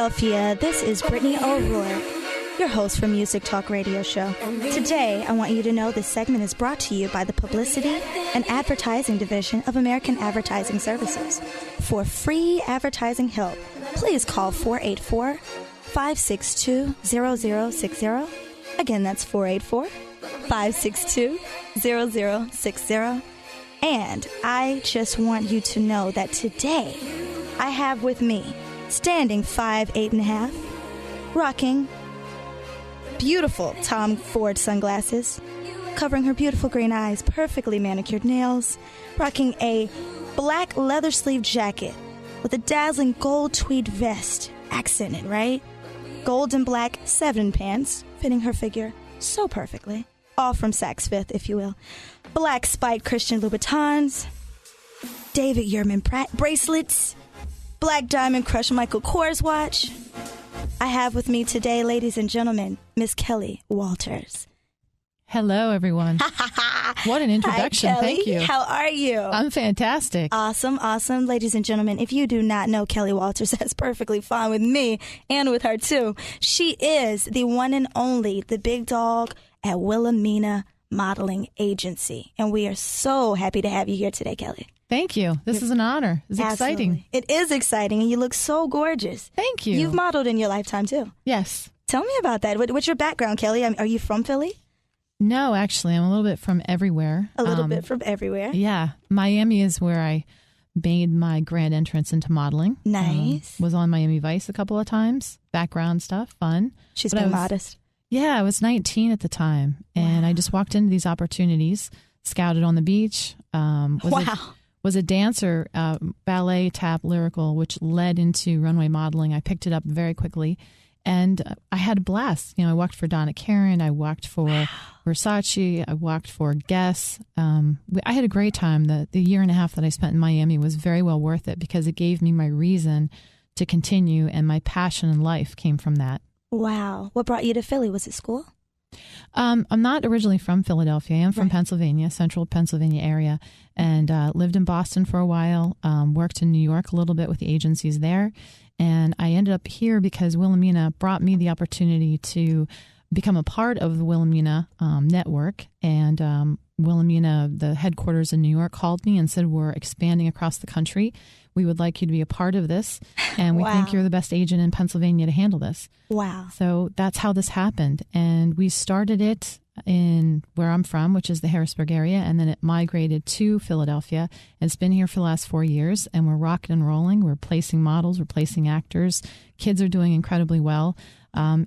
Philadelphia, this is Brittany O'Rourke, your host for Music Talk Radio Show. Today, I want you to know this segment is brought to you by the Publicity and Advertising Division of American Advertising Services. For free advertising help, please call 484-562-0060. Again, that's 484-562-0060. And I just want you to know that today, I have with me, standing 5'8.5", rocking beautiful Tom Ford sunglasses, covering her beautiful green eyes, perfectly manicured nails, rocking a black leather sleeve jacket with a dazzling gold tweed vest, accented, right? Gold and black 7 pants, fitting her figure so perfectly. All from Saks Fifth, if you will. Black spiked Christian Louboutins, David Yurman bracelets, Black Diamond Crush Michael Kors watch. I have with me today, ladies and gentlemen, Miss Kelli Walters. Hello, everyone. What an introduction. Hi, Kelli. Thank you. How are you? I'm fantastic. Awesome, awesome. Ladies and gentlemen, if you do not know Kelli Walters, that's perfectly fine with me and with her, too. She is the one and only, the big dog at Wilhelmina Modeling Agency. And we are so happy to have you here today, Kelli. Thank you. This is an honor. It's exciting. It is exciting, and you look so gorgeous. Thank you. You've modeled in your lifetime, too. Yes. Tell me about that. What's your background, Kelli? Are you from Philly? No, actually, I'm a little bit from everywhere. A little bit from everywhere? Yeah. Miami is where I made my grand entrance into modeling. Nice. Was on Miami Vice a couple of times. Background stuff, fun. She's been modest. Yeah, I was 19 at the time, and I just walked into these opportunities, scouted on the beach. Was a dancer, ballet, tap, lyrical, which led into runway modeling. I picked it up very quickly, and I had a blast. You know, I walked for Donna Karan, I walked for Versace, I walked for Guess. I had a great time. The year and a half that I spent in Miami was very well worth it because it gave me my reason to continue, and my passion in life came from that. Wow. What brought you to Philly? Was it school? I'm not originally from Philadelphia. I am from Pennsylvania, central Pennsylvania area, and lived in Boston for a while, worked in New York a little bit with the agencies there, and I ended up here because Wilhelmina brought me the opportunity to become a part of the Wilhelmina network, and Wilhelmina, the headquarters in New York, called me and said, we're expanding across the country. We would like you to be a part of this, and we think you're the best agent in Pennsylvania to handle this. Wow. So that's how this happened. And we started it in where I'm from, which is the Harrisburg area, and then it migrated to Philadelphia. It's been here for the last 4 years, and we're rocking and rolling. We're placing models, we're placing actors. Kids are doing incredibly well.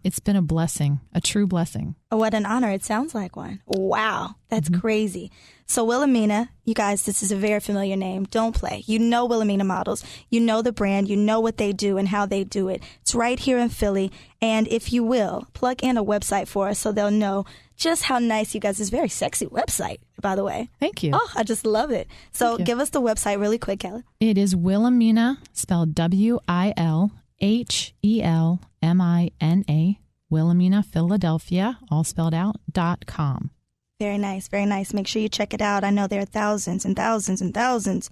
It's been a blessing, a true blessing. Oh, what an honor. It sounds like one. Wow. That's crazy. So Wilhelmina, you guys, this is a very familiar name. Don't play. You know Wilhelmina Models. You know the brand. You know what they do and how they do it. It's right here in Philly. And if you will, plug in a website for us so they'll know just how nice you guys. It's a very sexy website, by the way. Thank you. Oh, I just love it. So give us the website really quick, Kelli. It is Wilhelmina, spelled WILHELMINA, Wilhelmina, Philadelphia, all spelled out, .com. Very nice, very nice. Make sure you check it out. I know there are thousands and thousands and thousands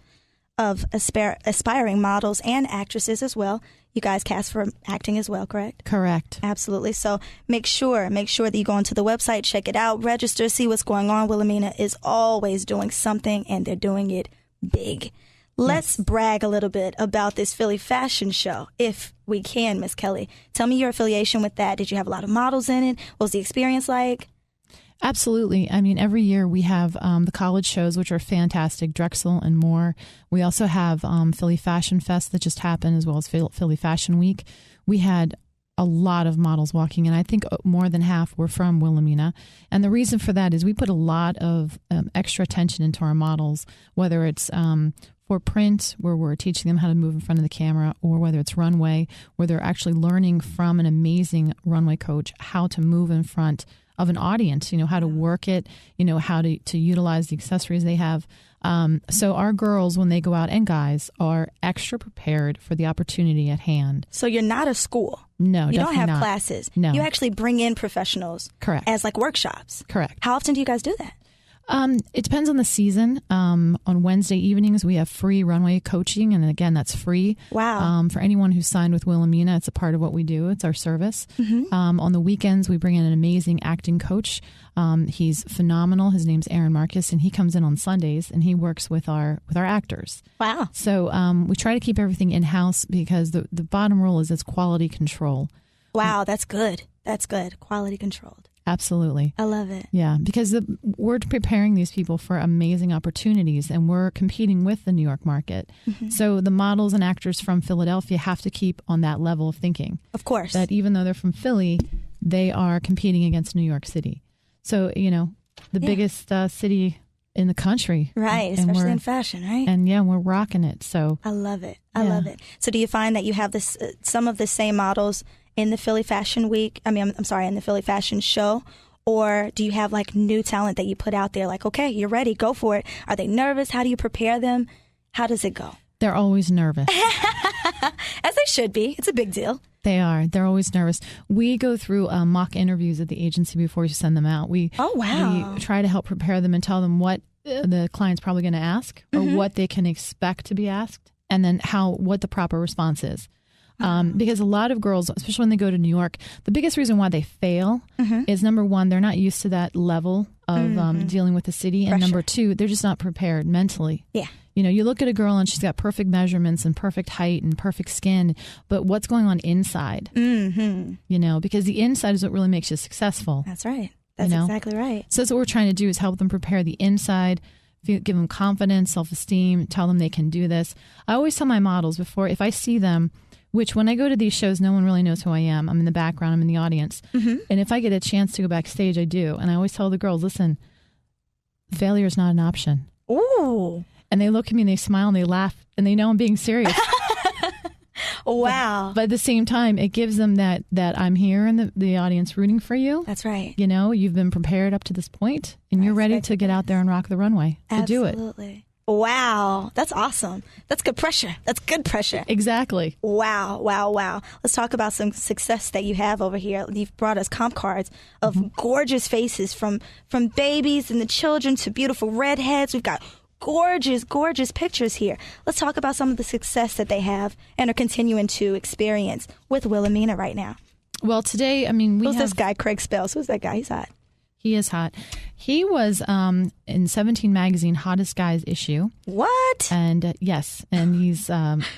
of aspiring models and actresses as well. You guys cast for acting as well, correct? Correct. Absolutely. So make sure that you go onto the website, check it out, register, see what's going on. Wilhelmina is always doing something, and they're doing it big. Let's brag a little bit about this Philly fashion show, if we can, Miss Kelli. Tell me your affiliation with that. Did you have a lot of models in it? What was the experience like? Absolutely. I mean, every year we have the college shows, which are fantastic, Drexel and more. We also have Philly Fashion Fest that just happened, as well as Philly Fashion Week. We had a lot of models walking in. I think more than half were from Wilhelmina. And the reason for that is we put a lot of extra attention into our models, whether it's for print, where we're teaching them how to move in front of the camera, or whether it's runway, where they're actually learning from an amazing runway coach how to move in front of an audience, you know, how to work it, you know, how to utilize the accessories they have. So our girls, when they go out, and guys, are extra prepared for the opportunity at hand. So you're not a school. No, you don't have not. Classes. No. You actually bring in professionals. Correct. As like workshops. Correct. How often do you guys do that? It depends on the season. On Wednesday evenings, we have free runway coaching. And again, that's free. Wow. For anyone who's signed with Wilhelmina, it's a part of what we do. It's our service. On the weekends, we bring in an amazing acting coach. He's phenomenal. His name's Aaron Marcus, and he comes in on Sundays and he works with our actors. Wow. So we try to keep everything in-house because the bottom rule is it's quality control. Wow, that's good. That's good. Quality controlled. Absolutely. I love it. Yeah, because we're preparing these people for amazing opportunities and we're competing with the New York market. So the models and actors from Philadelphia have to keep on that level of thinking. Of course. That even though they're from Philly, they are competing against New York City. So, the biggest city in the country. Right, especially in fashion, right? And we're rocking it. So I love it. I love it. So do you find that you have this some of the same models in the Philly Fashion Week? I mean, I'm sorry, in the Philly Fashion Show? Or do you have like new talent that you put out there like, okay, you're ready, go for it? Are they nervous? How do you prepare them? How does it go? They're always nervous. As they should be. It's a big deal. They are. They're always nervous. We go through mock interviews at the agency before we send them out. We try to help prepare them and tell them what the client's probably going to ask or what they can expect to be asked, and then what the proper response is. Because a lot of girls, especially when they go to New York, the biggest reason why they fail is, number one, they're not used to that level of dealing with the city. And number two, they're just not prepared mentally. Yeah. You look at a girl and she's got perfect measurements and perfect height and perfect skin, but what's going on inside? Because the inside is what really makes you successful. That's right. That's exactly right. So that's what we're trying to do, is help them prepare the inside, give them confidence, self-esteem, tell them they can do this. I always tell my models if I see them, which when I go to these shows, no one really knows who I am. I'm in the background. I'm in the audience. And if I get a chance to go backstage, I do. And I always tell the girls, listen, failure is not an option. Ooh. And they look at me and they smile and they laugh and they know I'm being serious. Wow. But at the same time, it gives them that I'm here in the audience rooting for you. That's right. You've been prepared up to this point and you're ready to get out there and rock the runway. To do it. Absolutely. Wow. That's awesome. That's good pressure. That's good pressure. Exactly. Wow. Wow. Wow. Let's talk about some success that you have over here. You've brought us comp cards of gorgeous faces from babies and the children to beautiful redheads. We've got gorgeous, gorgeous pictures here. Let's talk about some of the success that they have and are continuing to experience with Wilhelmina right now. Well, today, Who's this guy, Craig Spells? Who's that guy? He's hot. He is hot. He was in 17 magazine hottest guys issue. What? And yes, and he's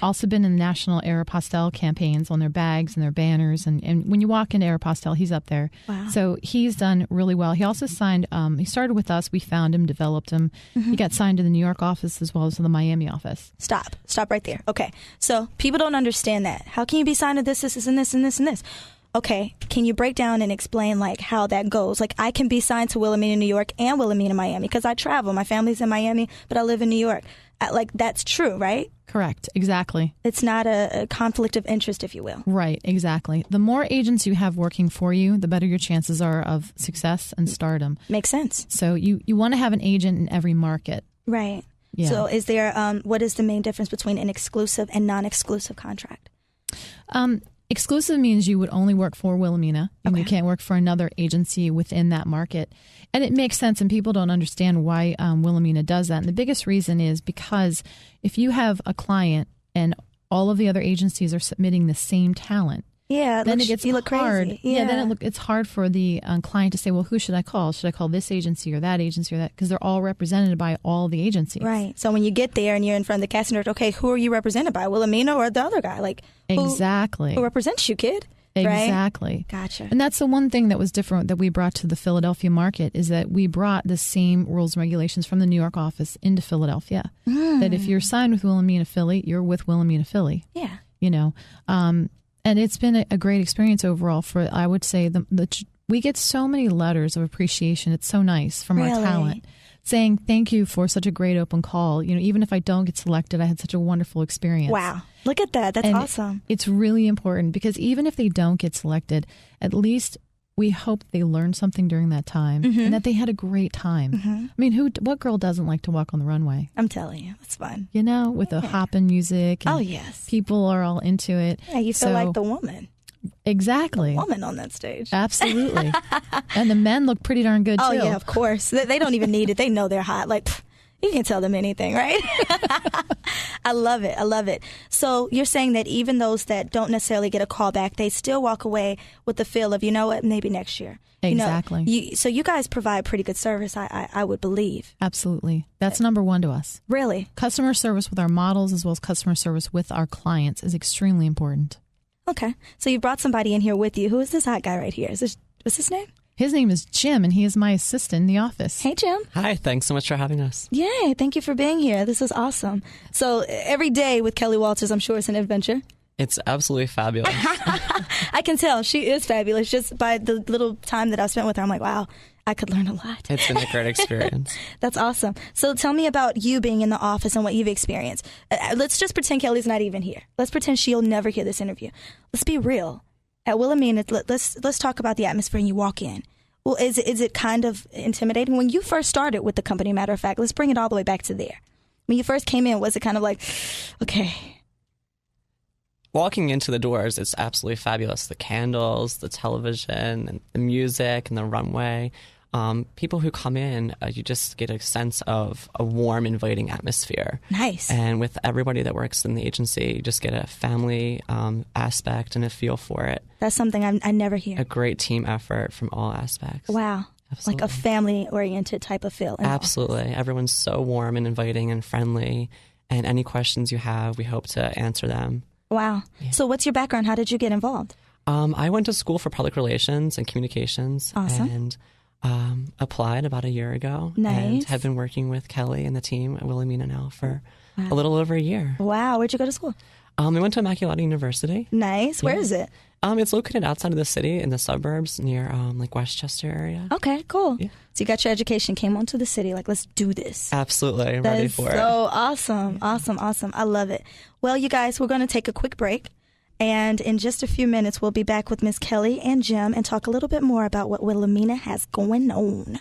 also been in the National Aeropostale campaigns on their bags and their banners. And when you walk into Aeropostale, he's up there. Wow. So he's done really well. He also signed, he started with us. We found him, developed him. He got signed to the New York office as well as to the Miami office. Stop right there. Okay. So people don't understand that. How can you be signed to this, and this, and this, and this? Okay, can you break down and explain like how that goes? Like I can be signed to Wilhelmina, New York and Wilhelmina, Miami because I travel. My family's in Miami, but I live in New York. Like that's true, right? Correct. Exactly. It's not a conflict of interest, if you will. Right. Exactly. The more agents you have working for you, the better your chances are of success and stardom. Makes sense. So you want to have an agent in every market. Right. Yeah. So is there, what is the main difference between an exclusive and non-exclusive contract? Exclusive means you would only work for Wilhelmina and you can't work for another agency within that market. And it makes sense, and people don't understand why Wilhelmina does that. And the biggest reason is because if you have a client and all of the other agencies are submitting the same talent, then it gets hard. Crazy. Yeah. Then it's hard for the client to say, well, who should I call? Should I call this agency or that agency or that? Because they're all represented by all the agencies. Right. So when you get there and you're in front of the casting director, okay, who are you represented by? Wilhelmina or the other guy? Like exactly. Who represents you, kid? Exactly. Right? Gotcha. And that's the one thing that was different that we brought to the Philadelphia market is that we brought the same rules and regulations from the New York office into Philadelphia. That if you're signed with Wilhelmina Philly, you're with Wilhelmina Philly. Yeah. And it's been a great experience overall. For I would say we get so many letters of appreciation. It's so nice from our talent saying thank you for such a great open call. Even if I don't get selected, I had such a wonderful experience. Wow. Look at that. That's awesome. It's really important because even if they don't get selected, at least we hope they learned something during that time and that they had a great time. I mean, what girl doesn't like to walk on the runway? I'm telling you, it's fun. With the hopping music. And oh, yes. People are all into it. Yeah, you feel like the woman. Exactly. woman on that stage. Absolutely. And the men look pretty darn good, too. Oh, yeah, of course. They don't even need it. They know they're hot. Like, you can't tell them anything, right? I love it. I love it. So you're saying that even those that don't necessarily get a call back, they still walk away with the feel of, you know what, maybe next year. Exactly. So you guys provide pretty good service, I would believe. Absolutely. That's number one to us. Really? Customer service with our models as well as customer service with our clients is extremely important. Okay. So you brought somebody in here with you. Who is this hot guy right here? What's his name? His name is Jim, and he is my assistant in the office. Hey, Jim. Hi, thanks so much for having us. Yay, thank you for being here. This is awesome. So every day with Kelli Walters, I'm sure it's an adventure. It's absolutely fabulous. I can tell she is fabulous just by the little time that I've spent with her. I'm like, wow, I could learn a lot. It's been a great experience. That's awesome. So tell me about you being in the office and what you've experienced. Let's just pretend Kelly's not even here. Let's pretend she'll never hear this interview. Let's be real. At Wilhelmina, let's talk about the atmosphere and you walk in. Well, is it kind of intimidating? When you first started with the company, matter of fact, let's bring it all the way back to there. When you first came in, was it kind of like, okay... Walking into the doors, it's absolutely fabulous. The candles, the television, and the music, and the runway. People who come in, you just get a sense of a warm, inviting atmosphere. Nice. And with everybody that works in the agency, you just get a family aspect and a feel for it. That's something I never hear. A great team effort from all aspects. Wow. Absolutely. Like a family-oriented type of feel. Absolutely. Everyone's so warm and inviting and friendly. And any questions you have, we hope to answer them. Wow. Yeah. So what's your background? How did you get involved? I went to school for public relations and communications. Awesome. And applied about a year ago. Nice. And have been working with Kelli and the team at Wilhelmina now for a little over a year. Wow. Where'd you go to school? We went to Immaculata University. Nice. Where is it? It's located outside of the city in the suburbs near like Westchester area. Okay, cool. Yeah. So you got your education, came on to the city, like, let's do this. Absolutely. I'm ready for it. So awesome. Awesome. Awesome. I love it. Well, you guys, we're going to take a quick break. And in just a few minutes, we'll be back with Miss Kelli and Jim and talk a little bit more about what Wilhelmina has going on.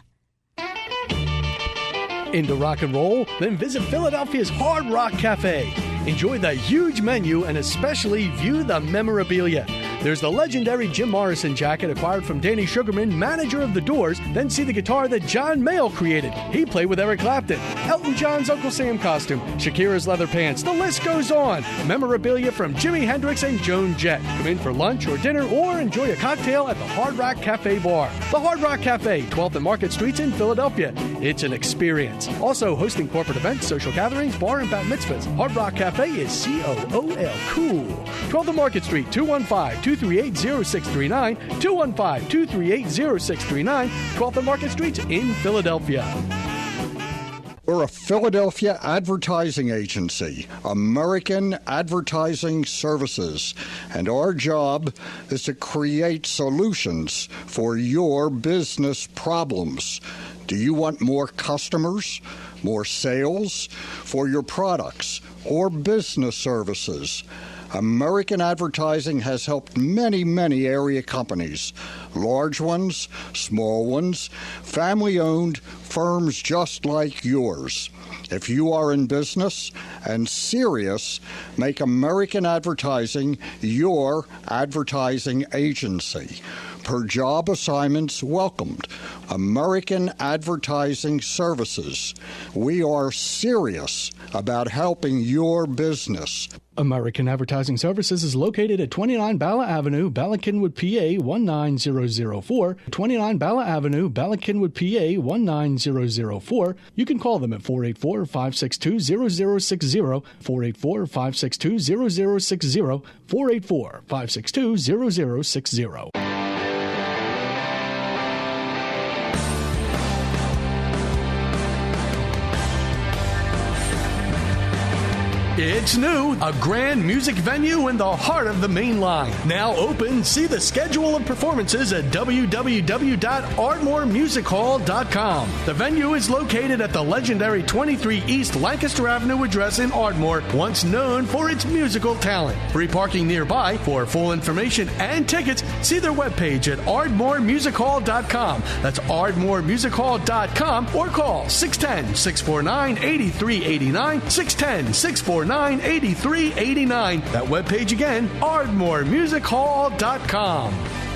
Into rock and roll? Then visit Philadelphia's Hard Rock Cafe. Enjoy the huge menu and especially view the memorabilia. There's the legendary Jim Morrison jacket acquired from Danny Sugarman, manager of The Doors. Then see the guitar that John Mayall created. He played with Eric Clapton. Elton John's Uncle Sam costume. Shakira's leather pants. The list goes on. Memorabilia from Jimi Hendrix and Joan Jett. Come in for lunch or dinner or enjoy a cocktail at the Hard Rock Cafe Bar. The Hard Rock Cafe, 12th and Market Streets in Philadelphia. It's an experience. Also hosting corporate events, social gatherings, bar and bat mitzvahs. Hard Rock Cafe is COOL, cool. 12th and Market Street, 215-238-0639, 215-238-0639, 12th and Market Street in Philadelphia. We're a Philadelphia advertising agency, American Advertising Services, and our job is to create solutions for your business problems. Do you want more customers, more sales for your products or business services? American Advertising has helped many, many area companies, large ones, small ones, family-owned firms just like yours. If you are in business and serious, make American Advertising your advertising agency. Per job assignments welcomed. American Advertising Services. We are serious about helping your business. American Advertising Services is located at 29 Bala Avenue, Bala Cynwyd, PA 19004. 29 Bala Avenue, Bala Cynwyd, PA 19004. You can call them at 484-562-0060, 484-562-0060, 484-562-0060. It's new, a grand music venue in the heart of the main line. Now open, see the schedule of performances at www.ardmoremusichall.com. The venue is located at the legendary 23 East Lancaster Avenue address in Ardmore, once known for its musical talent. Free parking nearby. For full information and tickets, see their webpage at ardmoremusichall.com. That's ardmoremusichall.com or call 610-649-8389, 610-649-8389. 649-8389. That webpage again, ardmoremusichall.com.